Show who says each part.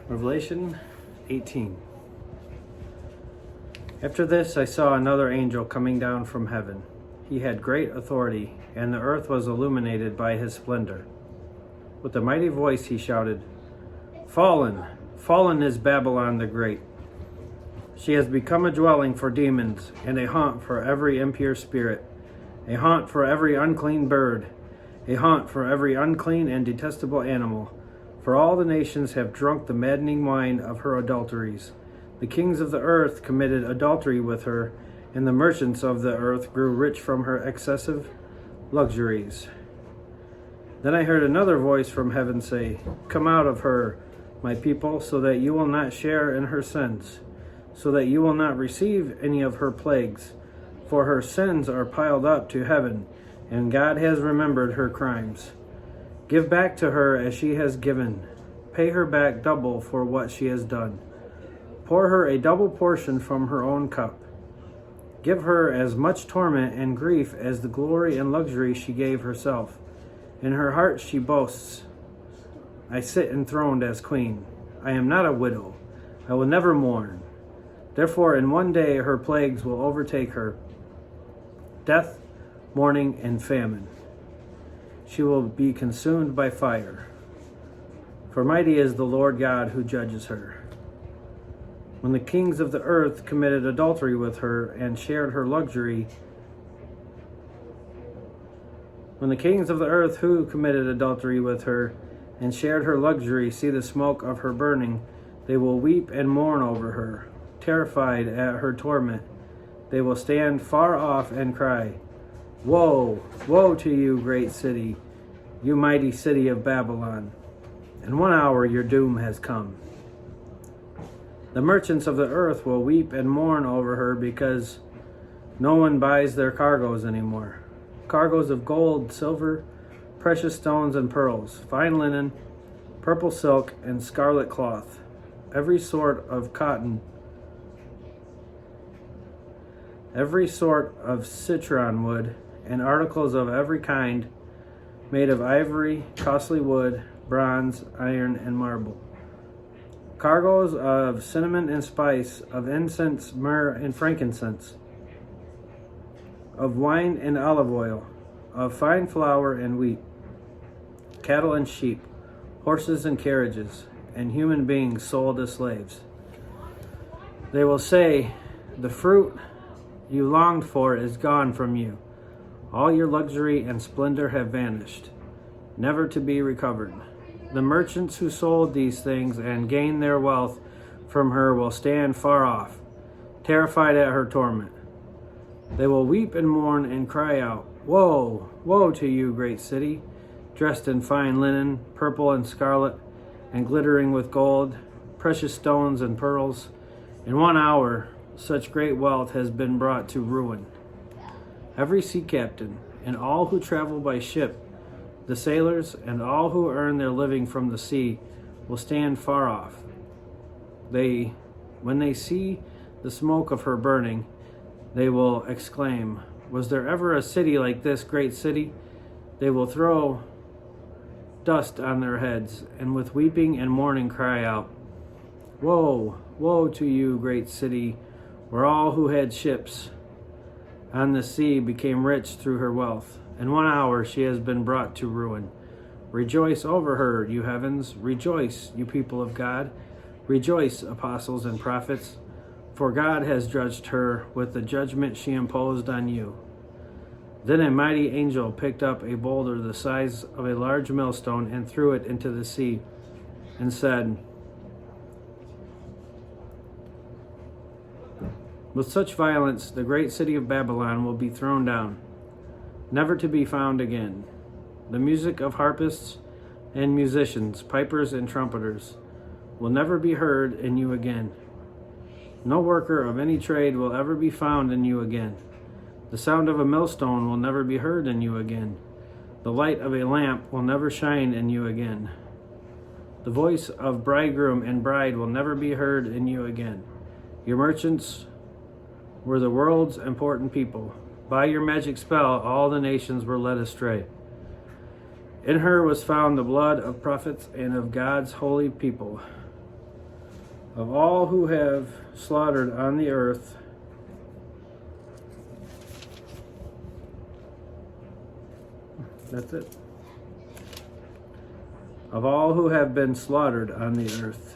Speaker 1: Revelation 18. After this I saw another angel coming down from heaven. He had great authority, and the earth was illuminated by his splendor. With a mighty voice he shouted, "Fallen, fallen is Babylon the Great. She has become a dwelling for demons, and a haunt for every impure spirit, a haunt for every unclean bird, a haunt for every unclean and detestable animal. For all the nations have drunk the maddening wine of her adulteries. The kings of the earth committed adultery with her, and the merchants of the earth grew rich from her excessive luxuries." Then I heard another voice from heaven say, "Come out of her, my people, so that you will not share in her sins, so that you will not receive any of her plagues. For her sins are piled up to heaven, and God has remembered her crimes. Give back to her as she has given. Pay her back double for what she has done. Pour her a double portion from her own cup. Give her as much torment and grief as the glory and luxury she gave herself. In her heart she boasts, 'I sit enthroned as queen. I am not a widow. I will never mourn.' Therefore in one day her plagues will overtake her, death, mourning, and famine. She will be consumed by fire. For mighty is the Lord God who judges her. When the kings of the earth committed adultery with her and shared her luxury, when the kings of the earth who committed adultery with her and shared her luxury see the smoke of her burning, they will weep and mourn over her, terrified at her torment. They will stand far off and cry, 'Woe, woe to you, great city, you mighty city of Babylon. In 1 hour your doom has come.' The merchants of the earth will weep and mourn over her because no one buys their cargoes anymore. Cargoes of gold, silver, precious stones and pearls, fine linen, purple silk, and scarlet cloth, every sort of cotton, every sort of citron wood, and articles of every kind made of ivory, costly wood, bronze, iron, and marble. Cargoes of cinnamon and spice, of incense, myrrh, and frankincense, of wine and olive oil, of fine flour and wheat, cattle and sheep, horses and carriages, and human beings sold as slaves. They will say, 'The fruit you longed for is gone from you. All your luxury and splendor have vanished, never to be recovered.' The merchants who sold these things and gained their wealth from her will stand far off, terrified at her torment. They will weep and mourn and cry out, 'Woe, woe to you, great city, dressed in fine linen, purple and scarlet, and glittering with gold, precious stones and pearls. In 1 hour such great wealth has been brought to ruin.' Every sea captain and all who travel by ship, the sailors and all who earn their living from the sea, will stand far off. When they see the smoke of her burning, they will exclaim, 'Was there ever a city like this great city?' They will throw dust on their heads, and with weeping and mourning cry out, 'Woe, woe to you, great city, where all who had ships on the sea became rich through her wealth. In 1 hour she has been brought to ruin. Rejoice over her, you heavens. Rejoice, you people of God. Rejoice, apostles and prophets, for God has judged her with the judgment she imposed on you.' Then a mighty angel picked up a boulder the size of a large millstone and threw it into the sea, and said, 'With such violence the great city of Babylon will be thrown down, never to be found again. The music of harpists and musicians, pipers and trumpeters, will never be heard in you again. No worker of any trade will ever be found in you again. The sound of a millstone will never be heard in you again. The light of a lamp will never shine in you again. The voice of bridegroom and bride will never be heard in you again. Your merchants were the world's important people. By your magic spell, all the nations were led astray. In her was found the blood of prophets and of God's holy people. of all who have slaughtered on the earth, that's it. Of all who have been slaughtered on the earth.